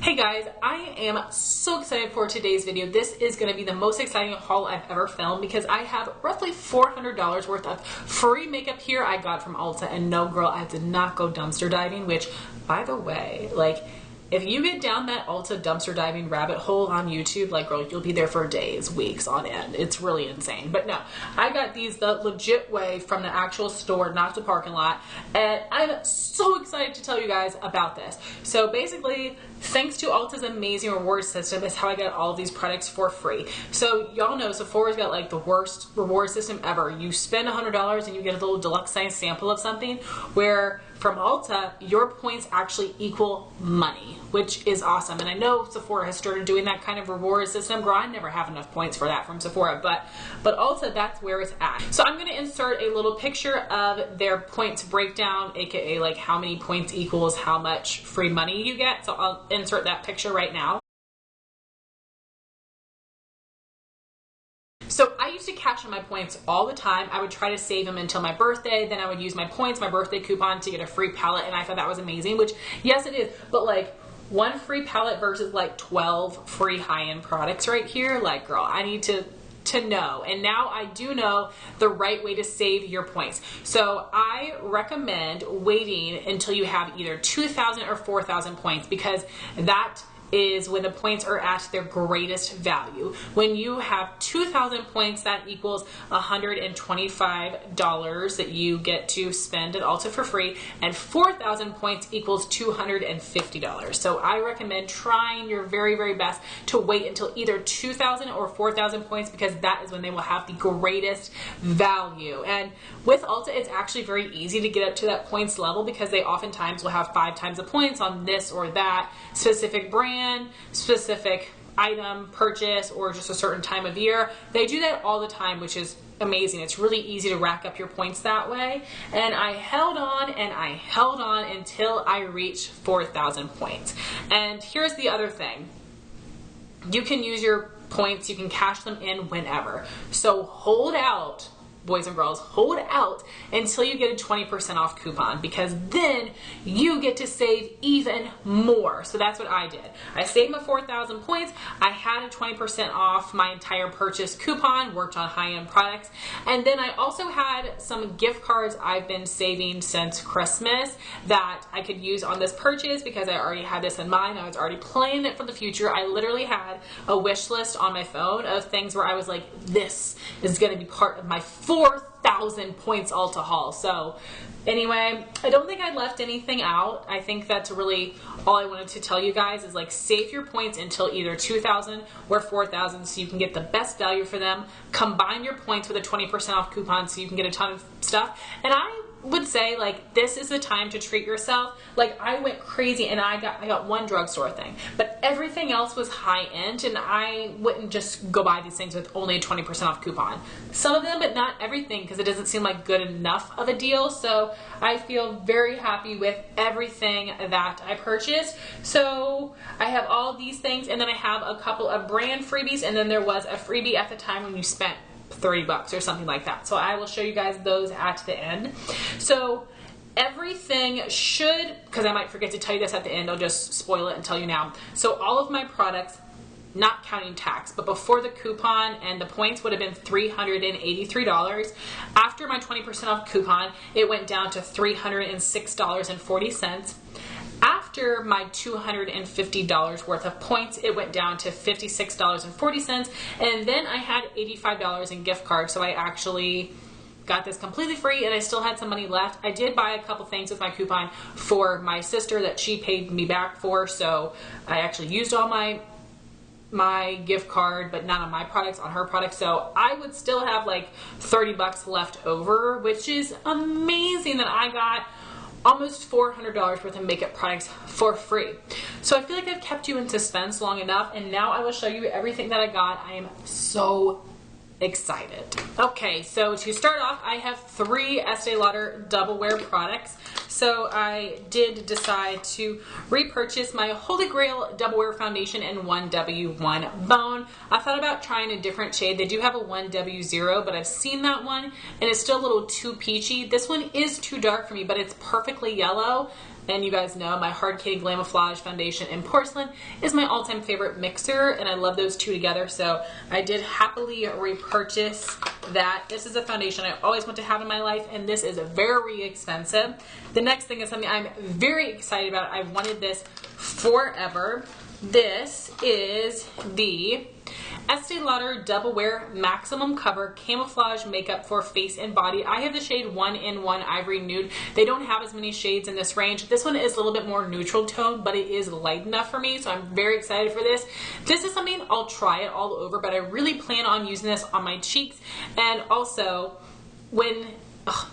Hey guys, I am so excited for today's video. This is going to be the most exciting haul I've ever filmed because I have roughly $400 worth of free makeup here I got from Ulta. And no girl, I did not go dumpster diving, which by the way, like if you get down that Ulta dumpster diving rabbit hole on YouTube, like girl, you'll be there for days, weeks on end. It's really insane. But no, I got these the legit way from the actual store, not the parking lot. And I'm so excited to tell you guys about this. So basically, thanks to Ulta's amazing reward system is how I got all of these products for free. So y'all know Sephora's got like the worst reward system ever. You spend $100 and you get a little deluxe size sample of something, where from Ulta, your points actually equal money, which is awesome. And I know Sephora has started doing that kind of reward system. Girl, I never have enough points for that from Sephora, but Ulta, that's where it's at. So I'm gonna insert a little picture of their points breakdown, aka like how many points equals how much free money you get. So I'll insert that picture right now. So I used to cash in my points all the time. I would try to save them until my birthday. Then I would use my points, my birthday coupon to get a free palette. And I thought that was amazing, which yes, it is. But like one free palette versus like 12 free high-end products right here. Like girl, I need to know. And now I do know the right way to save your points. So I recommend waiting until you have either 2,000 or 4,000 points, because that is when the points are at their greatest value. When you have 2,000 points, that equals $125 that you get to spend at Ulta for free, and 4,000 points equals $250. So I recommend trying your very, very best to wait until either 2,000 or 4,000 points, because that is when they will have the greatest value. And with Ulta, it's actually very easy to get up to that points level, because they oftentimes will have 5 times the points on this or that specific brand, specific item purchase, or just a certain time of year. They do that all the time, which is amazing. It's really easy to rack up your points that way. And I held on and I held on until I reached 4,000 points. And here's the other thing. You can use your points, you can cash them in whenever. So hold out, boys and girls, hold out until you get a 20% off coupon, because then you get to save even more. So that's what I did. I saved my 4,000 points. I had a 20% off my entire purchase coupon, worked on high-end products. And then I also had some gift cards I've been saving since Christmas that I could use on this purchase, because I already had this in mind. I was already planning it for the future. I literally had a wish list on my phone of things where I was like, this is going to be part of my 4,000 points Ulta haul. So anyway, I don't think I left anything out. I think that's really all I wanted to tell you guys, is like save your points until either 2,000 or 4,000 so you can get the best value for them. Combine your points with a 20% off coupon so you can get a ton of stuff. And I would say like this is the time to treat yourself. Like I went crazy and I got one drugstore thing, but everything else was high end, and I wouldn't just go buy these things with only a 20% off coupon. Some of them, but not everything, because it doesn't seem like good enough of a deal. So I feel very happy with everything that I purchased. So I have all these things, and then I have a couple of brand freebies, and then there was a freebie at the time when you spent $30 or something like that. So I will show you guys those at the end. So everything should, because I might forget to tell you this at the end, I'll just spoil it and tell you now. So all of my products, not counting tax, but before the coupon and the points, would have been $383. After my 20% off coupon, it went down to $306.40. After my $250 worth of points, it went down to $56.40. And then I had $85 in gift cards, so I actually got this completely free, and I still had some money left. I did buy a couple things with my coupon for my sister that she paid me back for, so I actually used all my gift card, but not on my products, on her products. So I would still have like $30 left over, which is amazing that I got almost $400 worth of makeup products for free. So I feel like I've kept you in suspense long enough, and now I will show you everything that I got. I am so excited. Okay, so to start off, I have 3 Estee Lauder Double Wear products. So I did decide to repurchase my Holy Grail Double Wear Foundation in 1W1 Bone. I thought about trying a different shade. They do have a 1W0, but I've seen that one and it's still a little too peachy. This one is too dark for me, but it's perfectly yellow. And you guys know my Hard Candy Glamoflague foundation in Porcelain is my all-time favorite mixer, and I love those two together, so I did happily repurchase that. This is a foundation I always want to have in my life, and this is very expensive. The next thing is something I'm very excited about. I've wanted this forever. This is the Estee Lauder Double Wear Maximum Cover Camouflage Makeup for Face and Body. I have the shade 1-in-1 Ivory Nude. They don't have as many shades in this range. This one is a little bit more neutral tone, but it is light enough for me, so I'm very excited for this. This is something I'll try it all over, but I really plan on using this on my cheeks. And also, when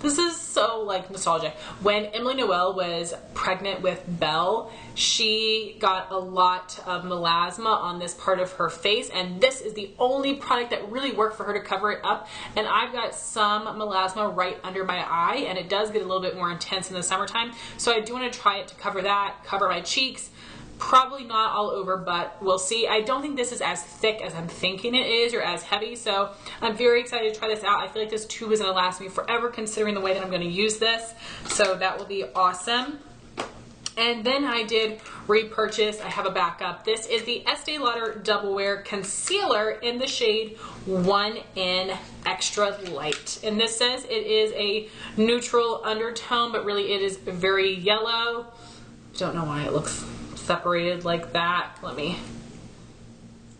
this is so like nostalgic. When Emily Noel was pregnant with Belle, she got a lot of melasma on this part of her face, and this is the only product that really worked for her to cover it up. And I've got some melasma right under my eye, and it does get a little bit more intense in the summertime. So I do want to try it to cover that, cover my cheeks. Probably not all over, but we'll see. I don't think this is as thick as I'm thinking it is, or as heavy, so I'm very excited to try this out. I feel like this tube is going to last me forever considering the way that I'm going to use this, so that will be awesome. And then I did repurchase, I have a backup. This is the Estee Lauder Double Wear Concealer in the shade 1in Extra Light. And this says it is a neutral undertone, but really it is very yellow. Don't know why it looks separated like that. Let me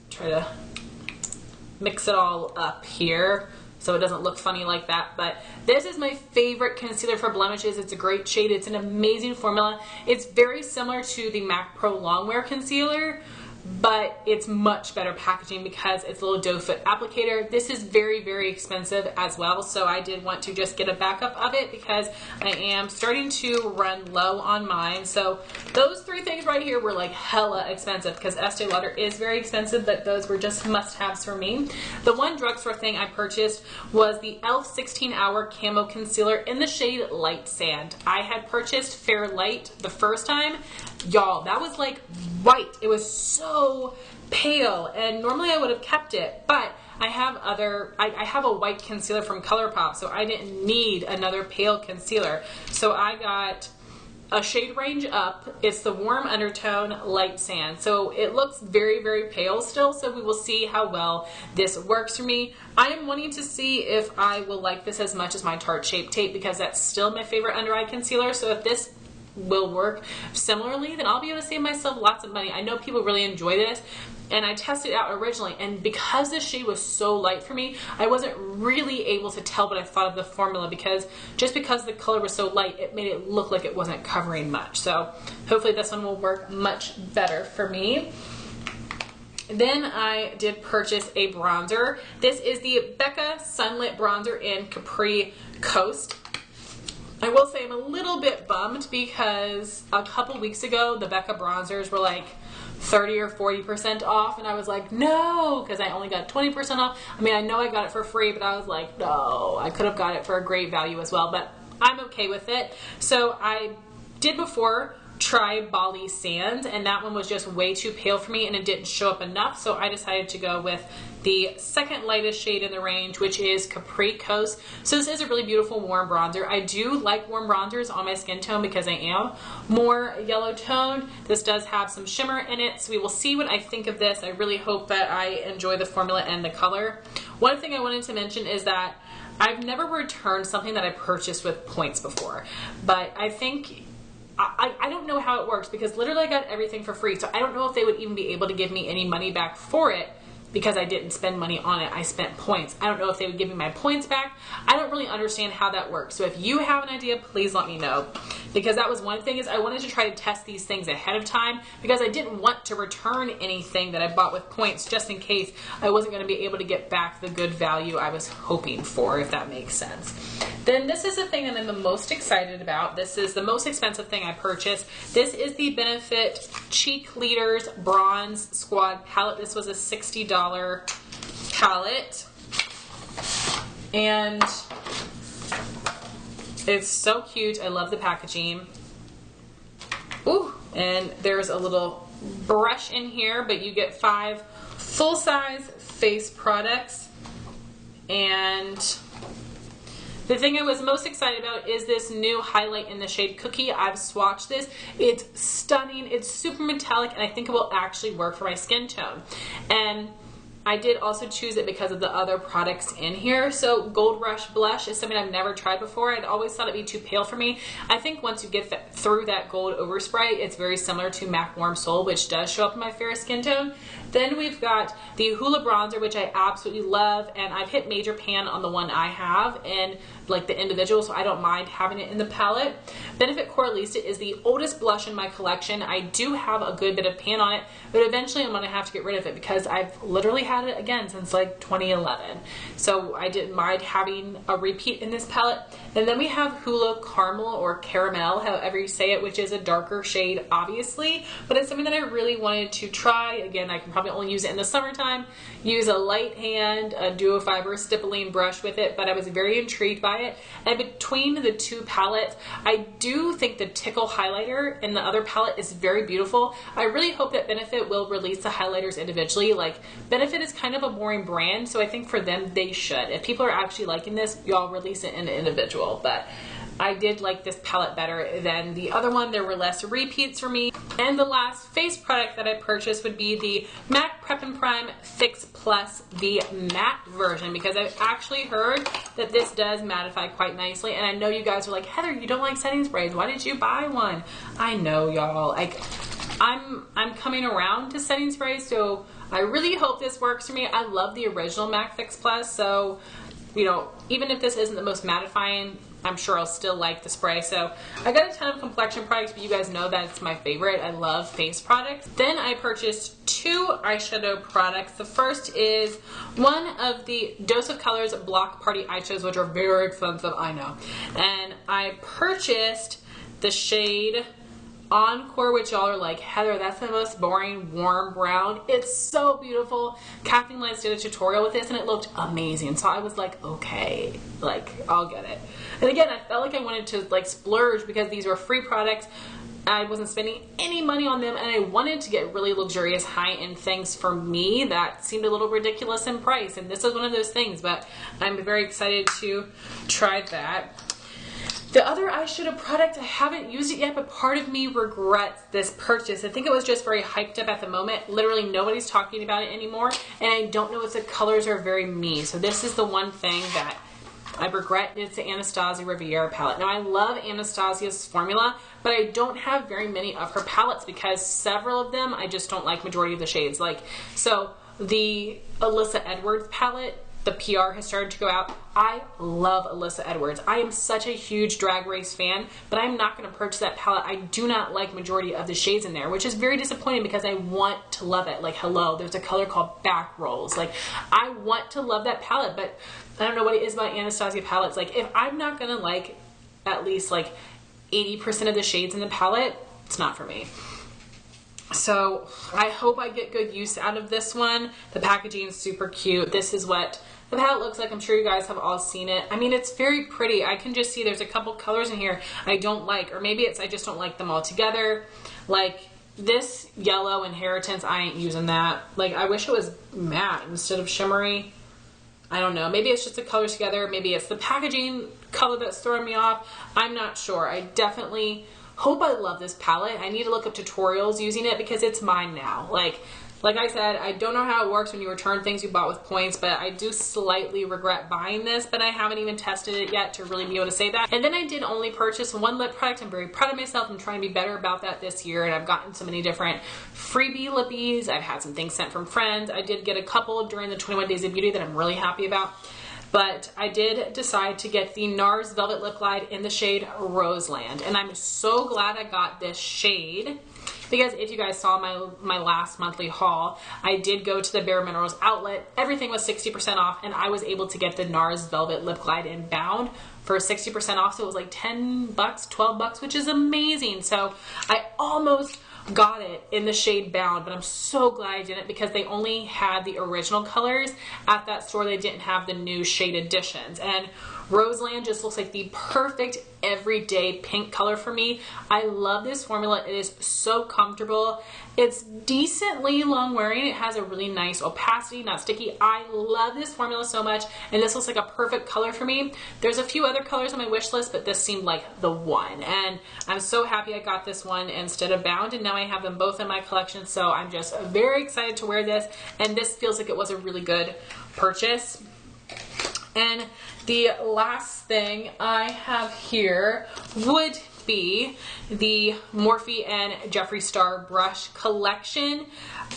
try to mix it all up here so it doesn't look funny like that. But this is my favorite concealer for blemishes. It's a great shade. It's an amazing formula. It's very similar to the MAC Pro Longwear Concealer, but it's much better packaging because it's a little doe foot applicator. This is very, very expensive as well, so I did want to just get a backup of it because I am starting to run low on mine. So those three things right here were like hella expensive because Estee Lauder is very expensive, but those were just must-haves for me. The one drugstore thing I purchased was the e.l.f. 16-Hour Camo Concealer in the shade Light Sand. I had purchased Fair Light the first time. Y'all, that was like white. It was so pale, and normally I would have kept it, but I have I have a white concealer from ColourPop, so I didn't need another pale concealer. So I got a shade range up. It's the Warm Undertone Light Sand. So it looks very, very pale still, so we will see how well this works for me. I am wanting to see if I will like this as much as my Tarte Shape Tape because that's still my favorite under eye concealer. So if this will work similarly, then I'll be able to save myself lots of money. I know people really enjoy this, and I tested it out originally, and because this shade was so light for me, I wasn't really able to tell what I thought of the formula because the color was so light, it made it look like it wasn't covering much. So hopefully this one will work much better for me. Then I did purchase a bronzer. This is the Becca Sunlit Bronzer in Capri Coast. I will say I'm a little bit bummed because a couple weeks ago the Becca bronzers were like 30 or 40% off, and I was like, no, because I only got 20% off. I mean, I know I got it for free, but I was like, no, I could have got it for a great value as well, but I'm okay with it. So I did before try Bali Sands, and that one was just way too pale for me and it didn't show up enough, so I decided to go with the second lightest shade in the range, which is Capri Coast. So this is a really beautiful warm bronzer. I do like warm bronzers on my skin tone because I am more yellow toned. This does have some shimmer in it, so we will see what I think of this. I really hope that I enjoy the formula and the color. One thing I wanted to mention is that I've never returned something that I purchased with points before, but I think I don't know how it works because literally I got everything for free, so I don't know if they would even be able to give me any money back for it because I didn't spend money on it. I spent points. I don't know if they would give me my points back. I don't really understand how that works. So if you have an idea, please let me know, because that was one thing, is I wanted to try to test these things ahead of time because I didn't want to return anything that I bought with points just in case I wasn't going to be able to get back the good value I was hoping for, if that makes sense. Then this is the thing that I'm the most excited about. This is the most expensive thing I purchased. This is the Benefit Cheekleaders Bronze Squad palette. This was a $60 palette, and it's so cute. I love the packaging. Ooh, and there's a little brush in here, but you get 5 full-size face products, and The thing I was most excited about is this new highlight in the shade Cookie. I've swatched this. It's stunning. It's super metallic, and I think it will actually work for my skin tone. And I did also choose it because of the other products in here. So Gold Rush Blush is something I've never tried before. I'd always thought it'd be too pale for me. I think once you get through that gold overspray, it's very similar to MAC Warm Soul, which does show up in my fair skin tone. Then we've got the Hoola Bronzer, which I absolutely love, and I've hit major pan on the one I have in like the individual, so I don't mind having it in the palette. Benefit Coralista is the oldest blush in my collection. I do have a good bit of pan on it, but eventually I'm going to have to get rid of it because I've literally had it again since like 2011. So I didn't mind having a repeat in this palette. And then we have Hoola Caramel or Caramel, however you say it, which is a darker shade, obviously, but it's something that I really wanted to try. Again, I can probably only use it in the summertime. Use a light hand, a duo fiber stippling brush with it, but I was very intrigued by it. And between the two palettes, I do think the Tickle highlighter in the other palette is very beautiful. I really hope that Benefit will release the highlighters individually. Like, Benefit is kind of a boring brand, so I think for them, they should. If people are actually liking this, y'all release it in an individual. But I did like this palette better than the other one. There were less repeats for me. And the last face product that I purchased would be the MAC Prep and Prime Fix Plus, the matte version, because I've actually heard that this does mattify quite nicely. And I know you guys are like, Heather, you don't like setting sprays. Why did you buy one? I know, y'all. Like, I'm coming around to setting sprays, so I really hope this works for me. I love the original MAC Fix Plus, so you know, even if this isn't the most mattifying, I'm sure I'll still like the spray. So I got a ton of complexion products, but you guys know that it's my favorite. I love face products. Then I purchased two eyeshadow products. The first is one of the Dose of Colors Block Party eyeshadows, which are very expensive, I know. And I purchased the shade Encore, which y'all are like, Heather, that's the most boring warm brown. It's so beautiful. Kathleen Lights did a tutorial with this and it looked amazing. So I was like, okay, like, I'll get it. And again, I felt like I wanted to like splurge because these were free products. I wasn't spending any money on them, and I wanted to get really luxurious high-end things for me that seemed a little ridiculous in price. And this is one of those things, but I'm very excited to try that. The other eyeshadow product, I haven't used it yet, but part of me regrets this purchase. I think it was just very hyped up at the moment. Literally nobody's talking about it anymore, and I don't know if the colors are very me. So this is the one thing that I regret. It's the Anastasia Riviera palette. Now I love Anastasia's formula, but I don't have very many of her palettes because several of them I just don't like majority of the shades. Like, so the Alyssa Edwards palette, the PR has started to go out. I love Alyssa Edwards. I am such a huge Drag Race fan, but I'm not going to purchase that palette. I do not like majority of the shades in there, which is very disappointing because I want to love it. Like, hello, there's a color called Back Rolls. Like, I want to love that palette, but I don't know what it is about Anastasia palettes. Like, if I'm not going to like at least like 80% of the shades in the palette, it's not for me. So I hope I get good use out of this one. The packaging is super cute. This is what the palette looks like. I'm sure you guys have all seen it. I mean, it's very pretty. I can just see there's a couple colors in here I don't like, or maybe it's I just don't like them all together. Like this yellow Inheritance, I ain't using that. Like, I wish it was matte instead of shimmery. I don't know. Maybe it's just the colors together. Maybe it's the packaging color that's throwing me off. I'm not sure. I definitely hope I love this palette. I need to look up tutorials using it because it's mine now. Like I said, I don't know how it works when you return things you bought with points, but I do slightly regret buying this, but I haven't even tested it yet to really be able to say that. And then I did only purchase one lip product. I'm very proud of myself. I'm trying to be better about that this year, and I've gotten so many different freebie lippies. I've had some things sent from friends. I did get a couple during the 21 Days of Beauty that I'm really happy about. But I did decide to get the NARS Velvet Lip Glide in the shade Roseland. And I'm so glad I got this shade because if you guys saw my last monthly haul, I did go to the Bare Minerals outlet. Everything was 60% off, and I was able to get the NARS Velvet Lip Glide in Bound for 60% off. So it was like 10 bucks, 12 bucks, which is amazing. So I almost got it in the shade Bound, but I'm so glad I didn't because they only had the original colors at that store. They didn't have the new shade additions. And Roseland just looks like the perfect everyday pink color for me. I love this formula. It is so comfortable. It's decently long wearing. It has a really nice opacity, not sticky. I love this formula so much, and this looks like a perfect color for me. There's a few other colors on my wish list, but this seemed like the one, and I'm so happy I got this one instead of Bound, and now I have them both in my collection, so I'm just very excited to wear this, and this feels like it was a really good purchase. And the last thing I have here would be the Morphe and Jeffree Star brush collection.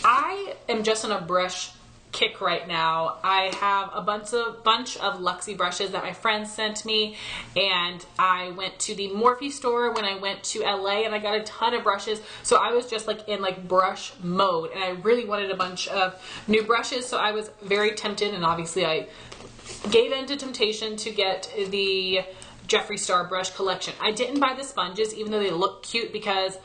I am just on a brush kick right now. I have a bunch of Luxie brushes that my friends sent me, and I went to the Morphe store when I went to LA, and I got a ton of brushes, so I was just like in like brush mode, and I really wanted a bunch of new brushes, so I was very tempted, and obviously I gave in to temptation to get the Jeffree Star brush collection. I didn't buy the sponges, even though they look cute, because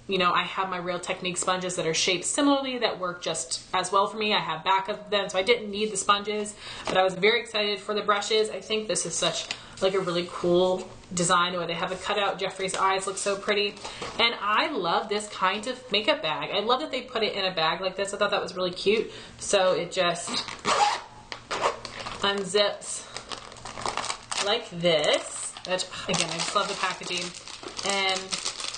you know, I have my Real Technique sponges that are shaped similarly that work just as well for me. I have back of them, so I didn't need the sponges, but I was very excited for the brushes. I think this is such like a really cool design where they have a cutout. Jeffree's eyes look so pretty, and I love this kind of makeup bag. I love that they put it in a bag like this. I thought that was really cute. So it just unzips like this, which again, I just love the packaging, and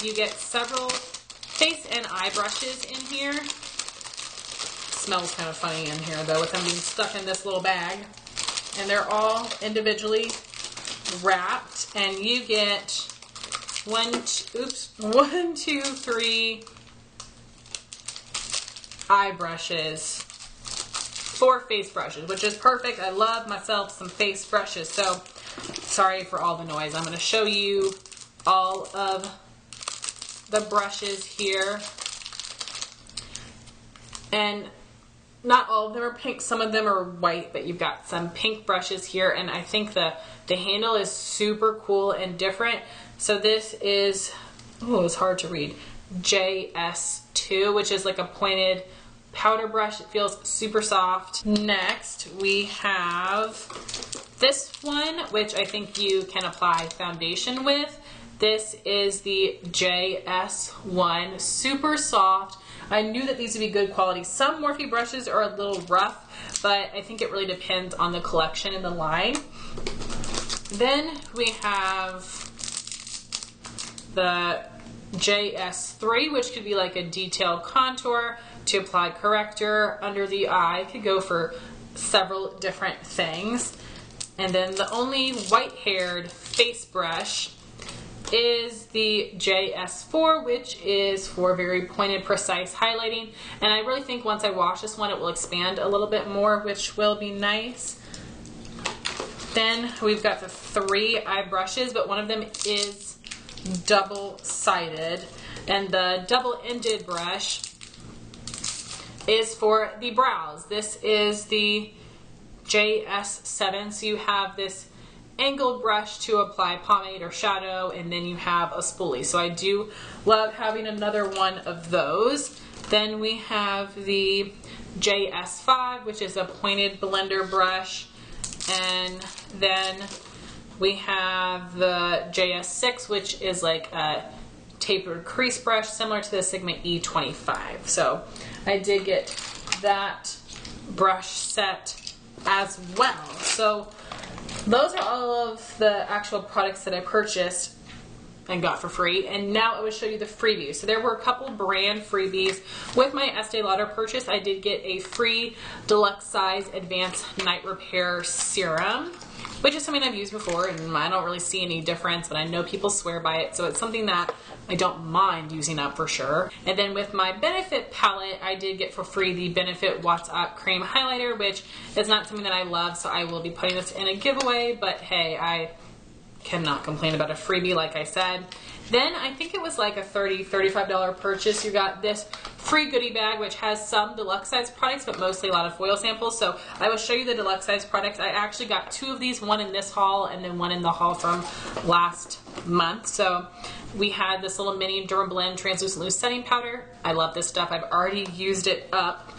you get several face and eye brushes in here. Smells kind of funny in here though with them being stuck in this little bag, and they're all individually wrapped, and you get 1, 2, 3 eye brushes, 4 face brushes, which is perfect. I love myself some face brushes. So sorry for all the noise. I'm going to show you all of the brushes here, and not all of them are pink, some of them are white, but you've got some pink brushes here, and I think the handle is super cool and different. So this is, oh, it's hard to read, JS2, which is like a pointed powder brush. It feels super soft. Next we have this one, which I think you can apply foundation with. This is the JS1, super soft. I knew that these would be good quality. Some Morphe brushes are a little rough, but I think it really depends on the collection and the line. Then we have the JS3, which could be like a detailed contour to apply corrector under the eye. Could go for several different things. And then the only white-haired face brush is the JS4, which is for very pointed, precise highlighting. And I really think once I wash this one, it will expand a little bit more, which will be nice. Then we've got the 3 eye brushes, but one of them is double-sided. And the double-ended brush is for the brows. This is the JS7, so you have this angled brush to apply pomade or shadow, and then you have a spoolie. So I do love having another one of those. Then we have the JS5, which is a pointed blender brush, and then we have the JS6, which is like a tapered crease brush similar to the Sigma E25. So I did get that brush set as well. So those are all of the actual products that I purchased and got for free, and now I will show you the freebies. So there were a couple brand freebies. With my Estee Lauder purchase, I did get a free deluxe size advanced night repair serum, which is something I've used before, and I don't really see any difference, but I know people swear by it, so it's something that I don't mind using up for sure. And then with my Benefit palette, I did get for free the Benefit What's Up Cream Highlighter, which is not something that I love, so I will be putting this in a giveaway, but hey, I cannot complain about a freebie, like I said. Then I think it was like a $30, $35 purchase. You got this free goodie bag, which has some deluxe size products, but mostly a lot of foil samples. So I will show you the deluxe size products. I actually got 2 of these, one in this haul and then one in the haul from last month. So we had this little mini Dermablend translucent loose setting powder. I love this stuff. I've already used it up.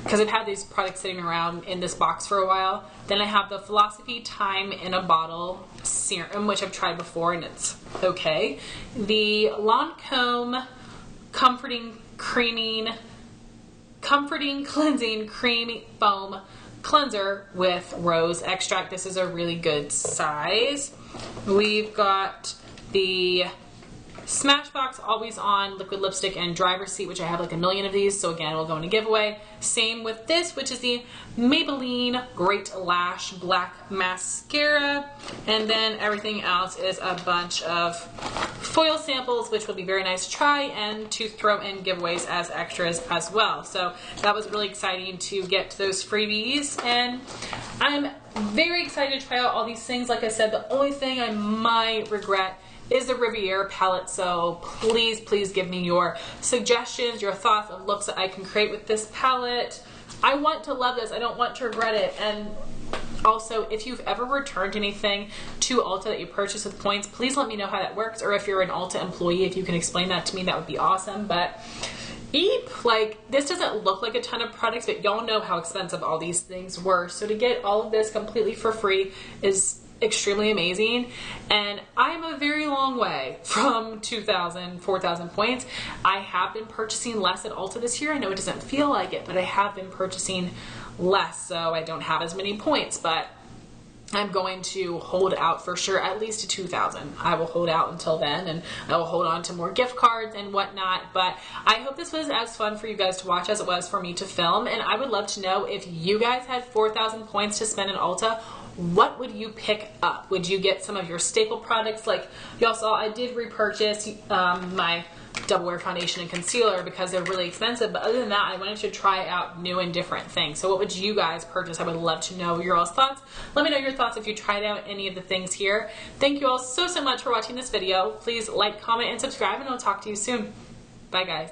because I've had these products sitting around in this box for a while. Then I have the Philosophy Time in a Bottle Serum, which I've tried before and it's okay. The Lancome Comforting Cleansing Cream Foam Cleanser with Rose Extract. This is a really good size. We've got the Smashbox Always On Liquid Lipstick and Driver's Seat, which I have like a million of these, so again, will go in a giveaway. Same with this, which is the Maybelline Great Lash Black Mascara. And then everything else is a bunch of foil samples, which will be very nice to try and to throw in giveaways as extras as well. So that was really exciting to get those freebies, and I'm very excited to try out all these things. Like I said, the only thing I might regret is the Riviera palette, so please give me your suggestions, your thoughts of looks that I can create with this palette. I want to love this, I don't want to regret it. And also, if you've ever returned anything to Ulta that you purchased with points, please let me know how that works, or if you're an Ulta employee, if you can explain that to me, that would be awesome. But like, this doesn't look like a ton of products, but y'all know how expensive all these things were, so to get all of this completely for free is extremely amazing. And I'm a very long way from 2,000, 4,000 points. I have been purchasing less at Ulta this year. I know it doesn't feel like it, but I have been purchasing less, so I don't have as many points, but I'm going to hold out for sure at least to 2,000. I will hold out until then, and I will hold on to more gift cards and whatnot. But I hope this was as fun for you guys to watch as it was for me to film, and I would love to know if you guys had 4,000 points to spend in Ulta, what would you pick up? Would you get some of your staple products? Like y'all saw, I did repurchase my Double Wear foundation and concealer because they're really expensive, but other than that, I wanted to try out new and different things. So what would you guys purchase? I would love to know your all's thoughts. Let me know your thoughts if you tried out any of the things here. Thank you all so much for watching this video. Please like, comment, and subscribe, and I'll talk to you soon. Bye guys.